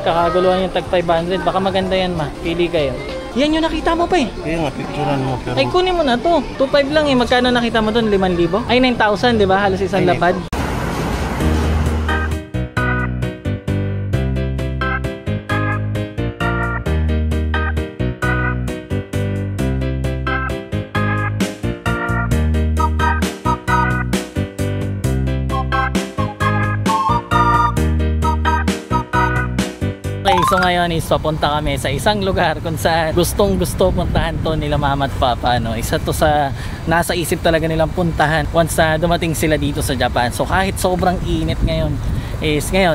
Kakaguluhan yung tag 500. Baka maganda yan, ma. Pili kayo. Yan yung nakita mo pa eh. Kaya nga, picturean mo. Pero... Ay, kunin mo na to. 2.5 lang eh. Magkano nakita mo doon? 5,000? Ay, 9,000, di ba? Halos isang lapad. Okay, so ngayon is papunta kami sa isang lugar kung saan gustong gusto puntahan to nila mama at papa, no? Isa to sa nasa isip talaga nilang puntahan once na dumating sila dito sa Japan. So kahit sobrang init ngayon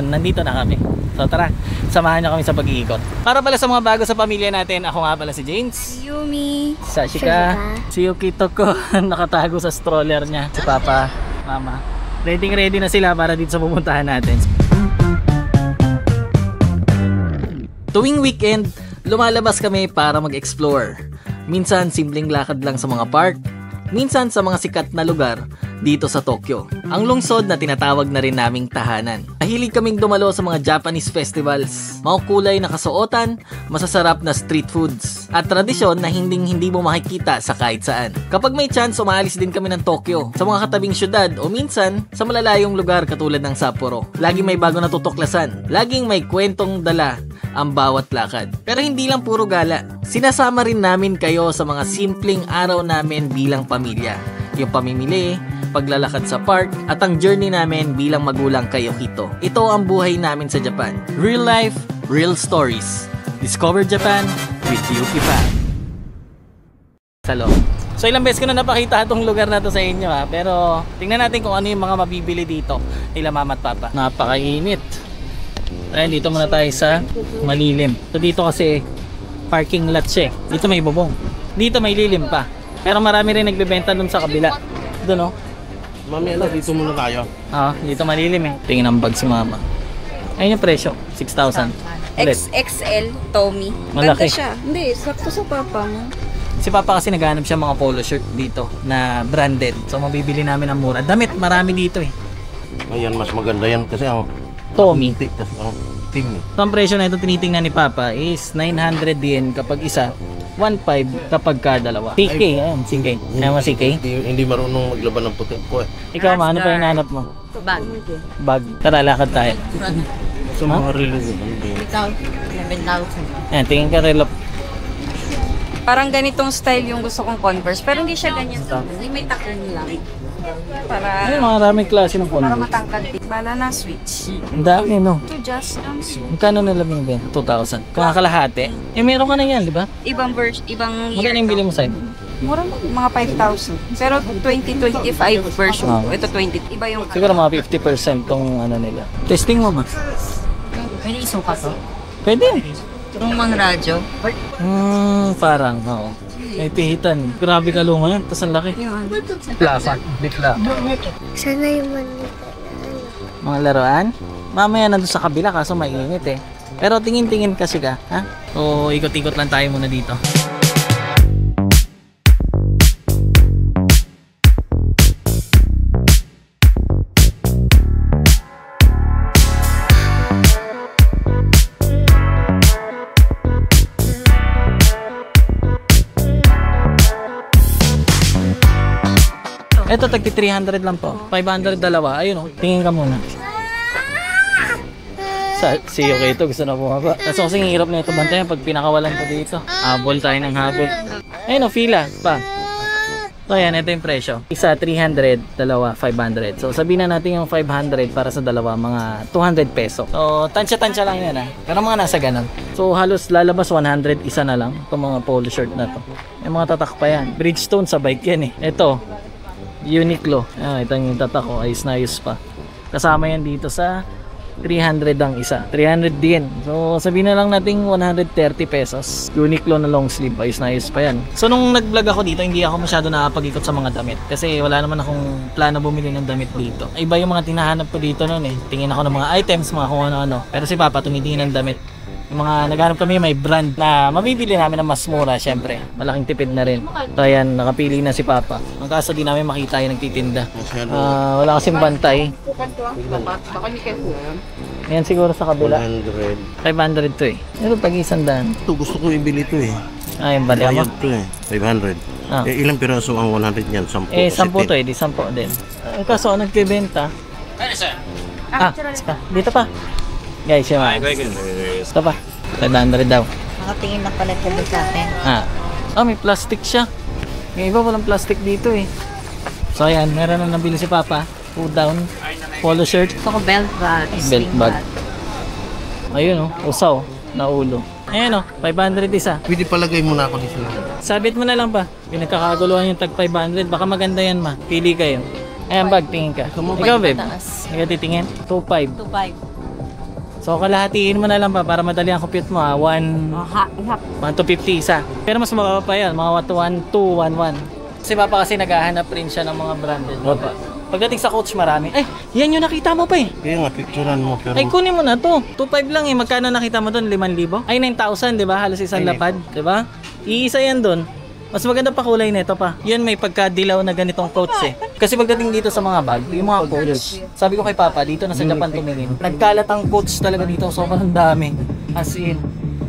nandito na kami. So tara, samahan nyo kami sa pag-iikot. Para pala sa mga bago sa pamilya natin, ako nga pala si James, Yumi, Sashika, si Yukito ko nakatago sa stroller niya, si papa, mama. Ready na sila para dito sa pupuntahan natin. Tuwing weekend, lumalabas kami para mag-explore. Minsan simpleng lakad lang sa mga park, minsan sa mga sikat na lugar dito sa Tokyo. Ang lungsod na tinatawag na rin naming tahanan. Mahilig kaming dumalo sa mga Japanese festivals, makukulay na kasuotan, masasarap na street foods, at tradisyon na hindi mo makikita sa kahit saan. Kapag may chance, umaalis din kami ng Tokyo, sa mga katabing syudad o minsan sa malalayong lugar katulad ng Sapporo. Laging may bago natutuklasan, laging may kwentong dala ang bawat lakad. Pero hindi lang puro gala. Sinasama rin namin kayo sa mga simpleng araw namin bilang pamilya. Yung pamimili, paglalakad sa park, at ang journey namin bilang magulang kay Yukito. Ito ang buhay namin sa Japan. Real life, real stories. Discover Japan with Yuki Fan. Salo. So ilang beses ko na napakita itong lugar na to sa inyo ha. Pero tingnan natin kung ano yung mga mabibili dito nila mama at papa. Napakainit. Ayan, dito muna tayo sa malilim. So dito kasi parking lot siya. Dito may bubong. Dito may lilim pa. Pero marami rin nagbebenta dun sa kabila. Doon, oh. Mami, dito muna tayo. Dito malilim eh. Tingin ang bag si mama. Ayun yung presyo, 6,000. XXL Tommy. Malaki. Ganda siya. Hindi, sakto sa papa mo. Si papa kasi naghahanap siya mga polo shirt dito na branded. So mabibili namin ang mura. Damit, marami dito eh. Ayan, mas maganda yan kasi ang Tommy. kasi ang team eh. So ang presyo na ito tinitingnan ni papa is 900 yen kapag isa, 1.5 kapag dalawa. CK, ayan, CK. Ayan mo CK? Hindi marunong maglaban ng puti ko eh. Ikaw, ano pa yung hanap mo? Bag. Bag. Tara, lakad tayo. So mga release. Ikaw, 11,000. Ayan, tingin ka relo. Parang ganitong style yung gusto kong Converse. Pero hindi siya ganyan. Hindi may takon lang. Para Ayun, maraming klase ng para Converse. matangkad din. Bala na switch. Ang dami, no? To just Magkano na lang yung 2,000? Kung kalahati. Eh, meron ka na yan, di ba? ibang version, ibang Magkano yung bili mo sa'yo? Mura mo, mga 5,000. Pero 2025 version ko. Ito 20. Iba yung Siguro mga 50% tong ano nila. Testing mo ba? Pwede isuka to? Pwede. Itong mga radyo. Parang, oo. May pihitan. Grabe ka lunga yan. Tapos ang laki. Plaza. Bigla. Sana yung manita. Mga laruan? Mamaya nandun sa kabila kaso mainit eh. Pero tingin-tingin kasi ka, ha? So, ikot-ikot lang tayo muna dito. Ito, tagti 300 lang po. 500 dalawa. Ayun oh. Tingin ka muna. Si Yukito gusto na bumaba. Kaso kasing hirap na ito bantayan pag pinakawalan ko dito. Habol tayo ng habol. Ayun o, fila pa. So ayan, ito yung presyo. Isa 300, dalawa 500. So sabihin na natin yung 500 para sa dalawa, mga 200 peso. So tansya-tansya lang yan ha. Pero mga nasa ganun. So halos lalabas 100 isa na lang. Itong mga polo shirt na to. Yung mga tatak pa yan. Bridgestone sa bike yan eh. Ito, Uniqlo. Ito yung tatak ko. Ayos na ayos pa. Kasama yan dito sa 300 ang isa. 300 din. So sabihin na lang natin 130 pesos. Uniqlo na long sleeve. Ayos na ayos pa yan. So nung nag-vlog ako dito, hindi ako masyado nakapag-ikot sa mga damit. Kasi wala naman akong plano bumili ng damit dito. Iba yung mga tinahanap ko dito noon eh. Tingin ako ng mga items, mga kung ano-ano. Pero si Papa tumitingin ng damit. Yung mga naghanap kami may brand na mabibili namin ng mas mura, syempre. Malaking tipid na rin. So ayan, nakapili na si Papa. Ang kaso di namin makita yung nagtitinda. Wala kasing bantay. Yan siguro sa kabila. 100. 500 to eh. Ito pag 100. Ito, gusto ko ibili ito eh. Ay, yung bali mo. Bayad to eh. 500. Ah. Ilang piraso ang 100 yan? 10. Eh, 10 to eh. Di 10 din. Kaso, nagkibenta. Dito pa. Guys, yun. Ito pa. 500 daw. Nakatingin na pala ito sa akin. May plastic siya. Yung iba walang plastic dito eh. So, ayan. Meron na nabili si Papa. Pull down. Polo shirt. Gusto ko belt bag. Belt bag. Ayun usaw. Na ulo. Ayan 500 isa. Pwede palagay mo na ako dito. Sabit mo na lang pa. Pinagkakaguluhan yung tag 500. Baka maganda yan ma. Pili kayo. Ayan bag, tingin ka. Ikaw babe. Ikaw titingin. 2.5. 2.5. So kalahatiin mo na lang pa para madali ang compute mo 1,250 isa. Pero mas mababa pa yan. Mga 1,211. Si Papa kasi naghahanap rin siya ng mga branded. Pagdating sa Coach marami. Ay, yan yung nakita mo pa eh. Kaya nga, picturean mo. Pero... Ay, kunin mo na to. 2.5 lang eh. Magkano nakita mo doon? 5,000? Ay, 9,000, di ba? Halos isang lapad, di ba? Iisa yan doon. Mas maganda pa kulay nito pa. Yan may pagkadilaw na ganitong coach eh. Kasi pagdating dito sa mga bag, yung mga coach, sabi ko kay Papa, dito na sa Japan tumingin. Nagkalat ang coach talaga dito. Sobrang dami. As in.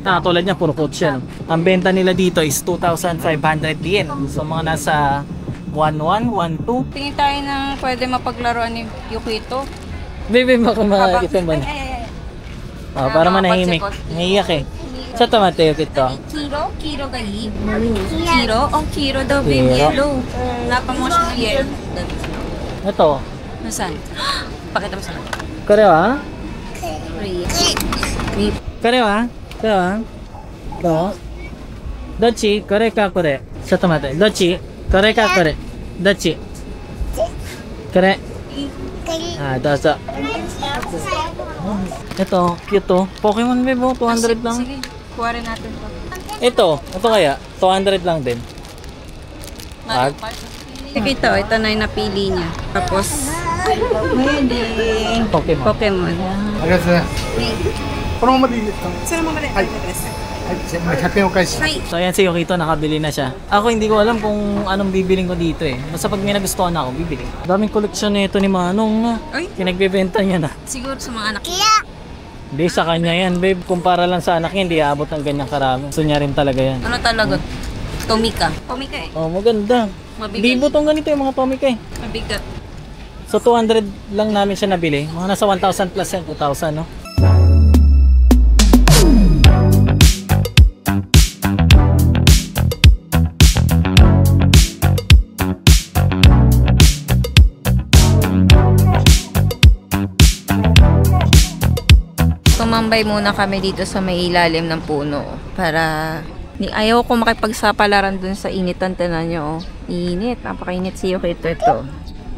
Tulad niya, puro coach yan. Ang benta nila dito is 2,500 yen. So mga nasa 1,1, 1,2. Tingin tayo ng pwede mapaglaruan ni Yukito. Baby, baka makakita ba na? Para manahimik. Naiyak eh. Sa tomateo kito. Kiro? Kiro ga i? Kiro? Oh, Kiro daw, baby. Yellow. Napamos mo yellow. Ito. Nasaan? Pakita mo sa akin. Korewa? Korea. Korewa? Korewa? Do? Dochi? Kore ka kore? Sa tomateo. Dochi? Kore ka kore? Dochi? Kore? Dozo. Ito, cute to. Pokemon Bebo, 200 lang. Sige, kuha rin natin to. Ito kaya, 200 lang din. Bag? Ito na yung napili niya. Tapos, Pokemon. Pokemon. So ayan si Yukito, nakabili na siya. Ako hindi ko alam kung anong bibiling ko dito eh. Basta pag may nagustuhan na ako, bibili. Daming koleksyon nito ni Manong na. Ay? Pinagbebenta niya na. Siguro sa mga anak. Hindi, sa kanya yan babe. Kumpara lang sa anak niya, hindi aabot ng ganyang karami. Gusto niya rin talaga yan. Ano talaga? Tomika. Tomika eh. Oh, maganda. Mabigat. Hindi butong ganito yung mga Tomica eh. Mabigat. So 200 lang namin siya nabili. Mga nasa 1,000 plus yan, 2,000 no? Tumambay muna kami dito sa may ilalim ng puno para ayaw ko makipagsapalaran dun sa initan. Tanan nyo, init, napakainit si Yukito ito.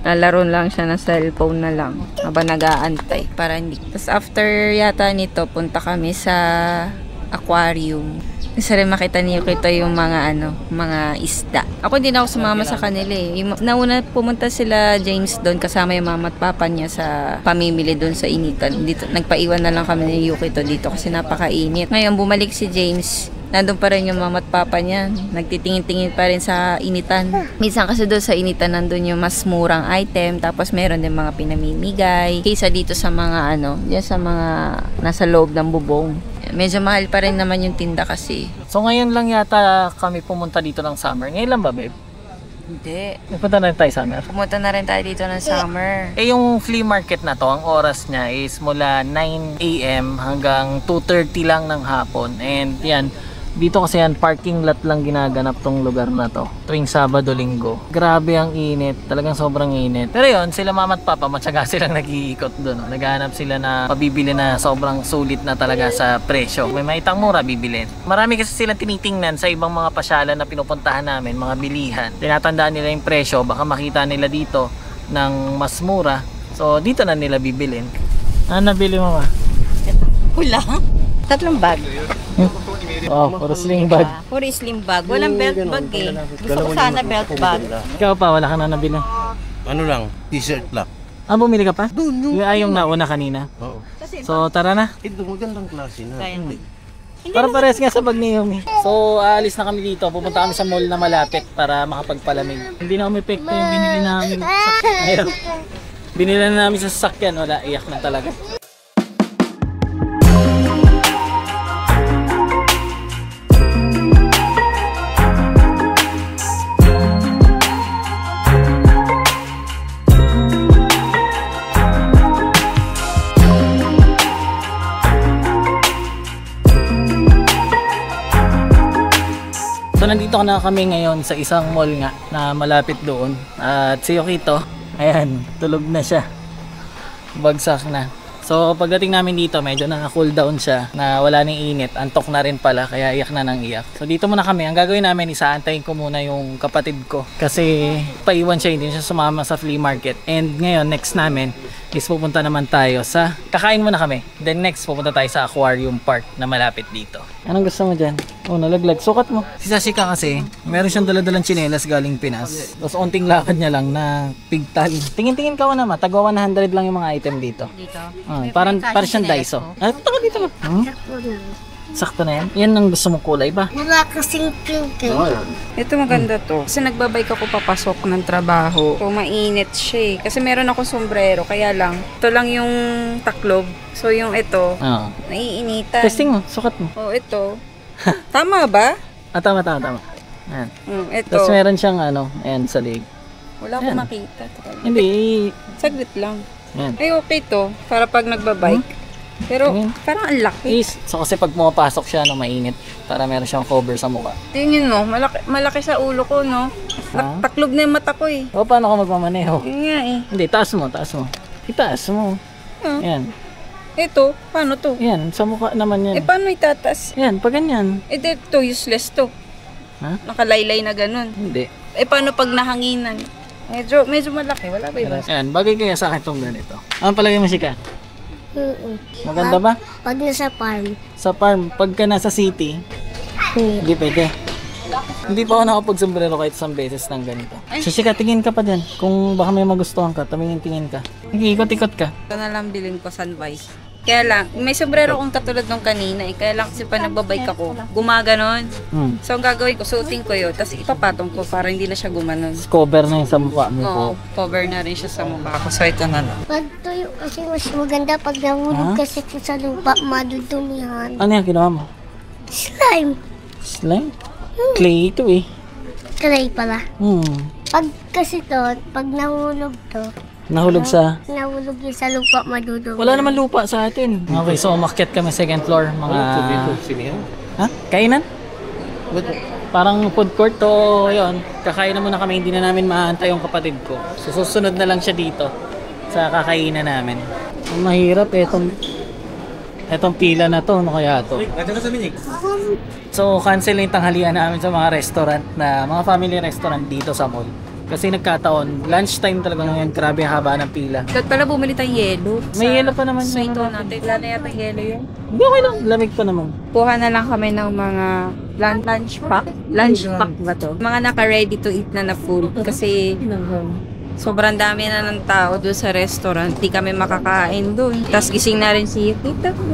Lalaro lang siya ng cellphone na lang habang nag-aantay para hindi. Tapos after yata nito, punta kami sa aquarium. Gusto rin makita ni Yukito yung mga mga isda. Ako din ako sumama sa kanila eh. Nauna pumunta sila James doon kasama yung mama at papa niya sa pamimili doon sa initan. Dito, nagpaiwan na lang kami ni Yukito dito kasi napakainit. Ngayon bumalik si James. Nandun pa rin yung mama at papa niya. Nagtitingin-tingin pa rin sa initan. Minsan kasi doon sa initan nandun yung mas murang item. Tapos meron din mga pinamimigay. Kaysa dito sa mga yan sa mga nasa loob ng bubong. Medyo mahal pa rin naman yung tinda kasi. So ngayon lang yata kami pumunta dito ng summer. Ngayon lang ba babe? Hindi. Nagpunta na rin tayo summer. Pumunta na rin tayo dito ng summer. Eh yung flea market na to, ang oras niya is mula 9 AM hanggang 2:30 lang ng hapon. And yan, dito kasi yan, parking lot lang ginaganap tong lugar na to tuwing Sabado, Linggo. Grabe ang init, talagang sobrang init. Pero yun, sila mama at papa, matyaga silang nag-iikot doon. Naghahanap sila na pabibili na sobrang sulit na talaga sa presyo. May maitang mura, bibilin. Marami kasi silang tinitingnan sa ibang mga pasyalan na pinupuntahan namin, mga bilihan. Tinatandaan nila yung presyo, baka makita nila dito ng mas mura. So dito na nila bibilin. Ano nabili mo ma? Pula. 3 bag. Oh, puro sling bag. Puro slim bag. Walang belt bag eh. Gusto ko sana belt bag. Ikaw pa, wala ka na nabili. Ano lang, t-shirt lang. Bumili ka pa? Doon Yung ayong nauna kanina. Oo. So tara na. Ito, magandang klase na. Para pares nga sa bag ni Yumi. So aalis na kami dito. Pupunta kami sa mall na malapit para makapagpalamig. Hindi na umepekto yung binili namin. Ayun. Binili na namin sa sasakyan. Wala, iyak na talaga. So nandito na kami ngayon sa isang mall nga na malapit doon. At si Yokito, ayan, tulog na siya. Bagsak na. So pagdating namin dito, medyo na-cool down siya na wala nang init. Antok na rin pala, kaya iyak na nang iyak. So dito muna kami. Ang gagawin namin, isaantayin ko muna yung kapatid ko. Kasi paiwan siya, hindi siya sumama sa flea market. And ngayon, next namin is pupunta naman tayo sa... Kakain muna kami. Then next, pupunta tayo sa aquarium park na malapit dito. Anong gusto mo dyan? Oh, nalaglag. Sukat mo. Si Sashika kasi, meron siyang daladalang tsinelas galing Pinas. Tapos onting lakad niya lang na pigtal. Tingin-tingin ka naman. Tagwa 100 lang yung mga item dito. Dito. Parang siyang Daiso. Ah, punta ka dito. Sakto na yan. Yan ang gusto mong kulay ba? Wala kasing pink. Ito maganda to. Kasi nagbabike ako papasok ng trabaho. So, mainit siya eh. Kasi meron akong sombrero. Kaya lang, ito lang yung taklob. So, yung ito, Oo. naiinitan. Testing mo. Sukat mo. Oh, ito. Tama ba? Ah, tama. Ayan. Ito. Tapos meron siyang ayan sa leg. Wala akong Ayan. makita. Hindi. Saglit lang. Ayan. Ay, okay to. Para pag nagbabike. Pero, Tingin. parang ang laki. So kasi pag pumapasok siya, mainit. Para meron siyang cover sa mukha. Tingin mo, malaki sa ulo ko, no? Ha? Taklob na yung mata ko eh. O, paano ka magmamaneho? Yun nga eh. Hindi, taas mo. Itaas mo. Ah. Ayan. Ito, paano to? Ayan, sa mukha naman Eh, yan. paano itatas? Ayan, pag ganyan. Eh, to, useless to. Ha? Nakalaylay na ganun. Hindi. Eh, paano pag nahanginan? Medyo malaki. Wala ba iba? Ayan, bagay kaya sa akin itong ganito. Ang palagay mo, Shika? Maganda ba? Pag nasa farm. Sa farm, pagka nasa city, hindi pwede. Hindi pa ako nakapag-sombrero kahit isang beses ng ganito. So, Shika, tingin ka pa dyan. Kung baka may magustuhan ka, tingin ka. Ikot-ikot ka. Ito na lang bilhin ko Sunwise. Kaya lang, may sombrero kong katulad nung kanina eh. Kaya lang kasi pa nagbabike ako, gumaganon. So, ang gagawin ko, suotin ko yun. Tapos ipapatong ko para hindi na siya gumanon. Cover na yung sa mukha mo po. Oo, cover na rin siya sa mukha ko. So, ito na lang. Pag tuyo kasi mas maganda pag nahulog kasi po sa lupa, madudumihan. Ano yan ginawa mo? Slime. Slime? Clay ito eh. Clay pala. Pag kasi to, pag nahulog to, Nahulog sa... nahulog yun sa lupa, madudumi. Wala naman lupa sa atin. Okay, so umakyat kami second floor. Mga... Ha? Kainan? Parang food court to, yun. Kakain na muna kami, hindi na namin maantay yung kapatid ko. So susunod na lang siya dito sa kakainan namin. Ang mahirap etong pila na to, ano kaya to? So cancel yung tanghalian namin sa mga restaurant mga family restaurant dito sa mall. Kasi nagkataon, lunchtime talaga ngayon, grabe ang haba ng pila. Dapat pala bumili tayong yelo. May yelo pa naman So, yun. ito natin. Wala na yata yelo yun. Hindi, okay lang, lamig pa naman. Kuha na lang kami ng mga lunch pack. Lunch pack ba to? Mga naka-ready to eat na food. Kasi sobrang dami na ng tao doon sa restaurant. Di kami makakain doon. Tapos gising na rin si Tita ko.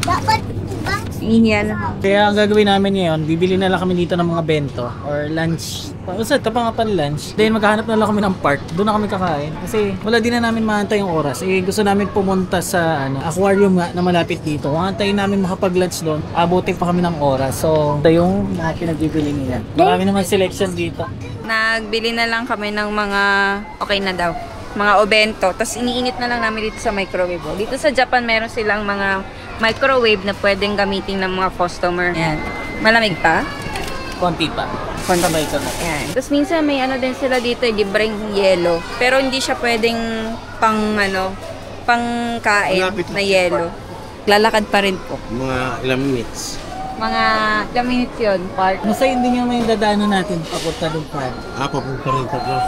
Dapat ibang Iyan. Kaya ang gagawin namin ngayon, bibili na lang kami dito ng mga bento or lunch. Basta ito pa nga pala lunch. Then maghahanap na lang kami ng park. Doon na kami kakain. Kasi wala din na namin maantay yung oras. Gusto namin pumunta sa aquarium nga na malapit dito. Kung antayin namin makapag-lunch doon, abutin pa kami ng oras. So, ito yung mga pinagbibili niya. Marami naman selection dito. Nagbili na lang kami ng mga okay na daw. Mga obento. Tapos iniinit na lang namin dito sa microwave. Dito sa Japan meron silang mga microwave na pwedeng gamitin ng mga customer. Yan. Malamig pa? Konti pa. Sabay ka na. Yan. Tapos minsan may din sila dito, libreng yelo. Pero hindi siya pwedeng pangkain na yelo. Lalakad pa rin po. Mga ilang minutes. Mga ilang minutes yun, park. Nasa hindi nga may dadaanan natin papunta doon pa. Papunta rin tatlo.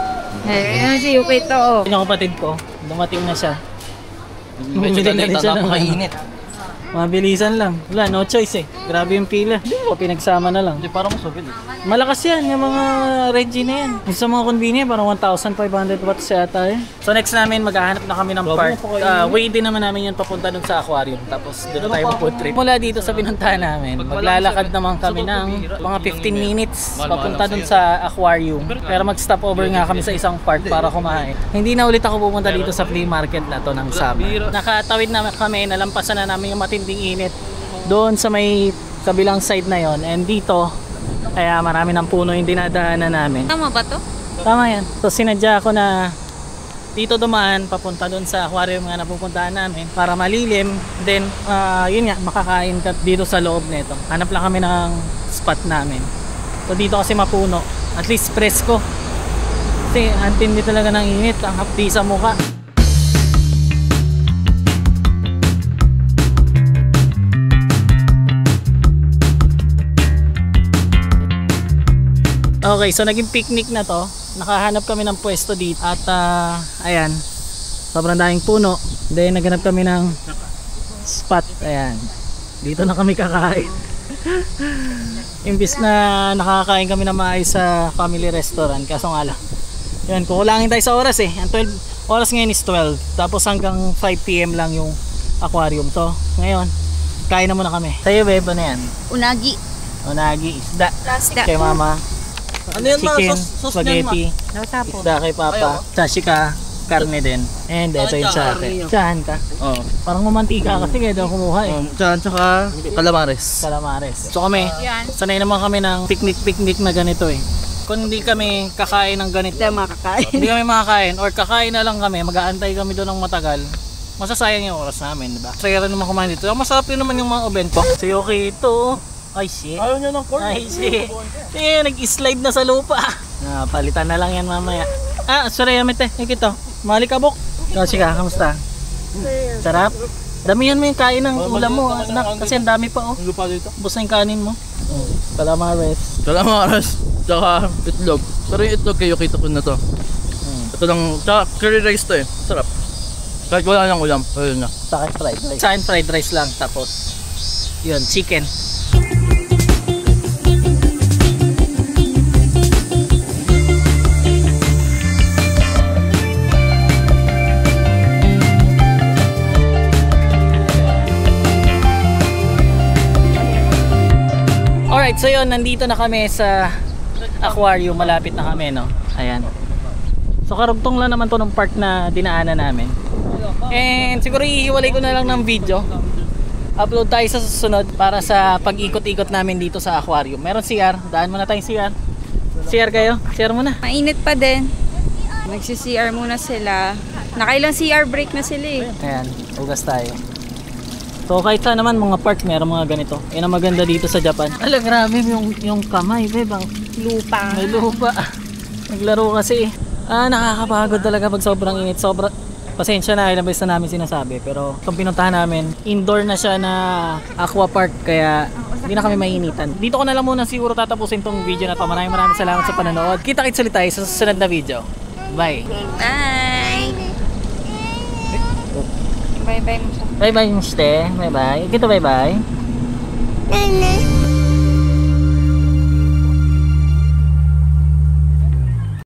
Ayun si Yuki to, oh. Yung kapatid ko, dumating na siya. Bumili na rin siya ng mainit. Mabilisan lang. Wala, no choice eh. Grabe yung pila. Hindi ko pinagsama na lang. Hindi, parang masubid eh. Malakas yan, yung mga Reggie na yan. Yung sa mga convenient, parang 1,500 watts yata eh. So next namin, maghahanap na kami ng park. Way din naman namin yun papunta dun sa aquarium. Tapos doon na tayo food trip. Mula dito sa pinuntahan namin, maglalakad naman kami ng mga 15 minutes papunta dun sa aquarium. Pero mag-stop over nga kami sa isang park para kumain. Hindi na ulit ako pupunta dito sa flea market na to ng summer. Nakatawid na kami, nalampasan na namin yung matinding init doon sa may kabilang side na yon, and dito kaya marami ng puno yung dinadaanan namin. Tama ba to? Tama yan. So sinadya ko na dito dumaan papunta doon sa aquarium nga napupuntahan namin para malilim. Then yun nga, makakain ka dito sa loob nito. Hanap lang kami ng spot namin. So dito kasi mapuno, at least presko. Kasi antindi talaga ng init, ang hapdi sa mukha. Okay, so naging picnic na to. Nakahanap kami ng pwesto dito. At ayan, sobrang daming puno. Then naghanap kami ng spot. Ayan, dito na kami kakain. Imbis na nakakain kami na maayos sa family restaurant. Kaso nga lang, yun, kukulangin tayo sa oras eh. Ang 12, oras ngayon is 12. Tapos hanggang 5 PM lang yung aquarium to. Ngayon, kain na muna kami. Sa'yo babe, ano yan? Unagi. Unagi, isda. Plastic. Kay mama. Ano yan ma? Chicken, Sauce niyan ma? spaghetti, Tapo. isda kay papa, sashika, karne din. And ito yung sa akin. Tsahan ka. Oo. Parang mamantika kasi kaya daw kumuha eh. Tsaka calamares. Calamares. So kami, sanay naman kami ng picnic na ganito eh. Kung hindi kami kakain ng ganito, Hindi makakain. hindi kami makakain or kakain na lang kami, mag-aantay kami doon ng matagal, masasayang yung oras namin, diba? Saya rin naman kumain dito. Masarap yun naman yung mga obento. Si Yoki ito. Ay shit. Ayaw niya ng corn. Ay shit. Eh, nag-slide na sa lupa. Palitan na lang yan mamaya. Sorry, amit eh. Ikito. Malikabok. Kasi ka, kamusta? Sarap. Damihan mo yung kain ng ulam mo, anak. Kasi ang dami pa, oh. Ang lupa dito. Ubus na yung kanin mo. Calamares. Calamares. Tsaka itlog. Pero yung itlog kayo kita ko na to. Ito lang. Tsaka curry rice to eh. Sarap. Kahit wala nang ulam. Ayun na. Sa akin fried rice. Sa akin fried rice lang. Tapos, yun, chicken. Alright, so yun, nandito na kami sa aquarium, malapit na kami, no? Ayan. So karugtong lang naman to ng park na dinaanan namin. And siguro ihiwalay ko na lang ng video. Upload tayo sa susunod para sa pag-ikot-ikot namin dito sa aquarium. Meron CR, daan muna tayong CR. CR kayo? CR muna. Mainit pa din. Nagsi-CR muna sila. Nakailang CR break na sila eh. Ayan, ugas tayo. So kahit saan naman mga park meron mga ganito. Yan ang maganda dito sa Japan. Ala, grabe yung kamay, babe. Lupa. May lupa. Naglaro kasi. Nakakapagod talaga pag sobrang init. Pasensya na, ilang beses na namin sinasabi. Pero itong pinuntahan namin, indoor na siya na aqua park. Kaya hindi na kami mainitan. Dito ko na lang muna siguro tatapusin tong video na to. Maraming salamat sa panonood. Kita-kits ulit tayo sa susunod na video. Bye! Bye! Bye-bye mo siya. Bye-bye, Mr. Bye-bye. Ito bye-bye. Nene.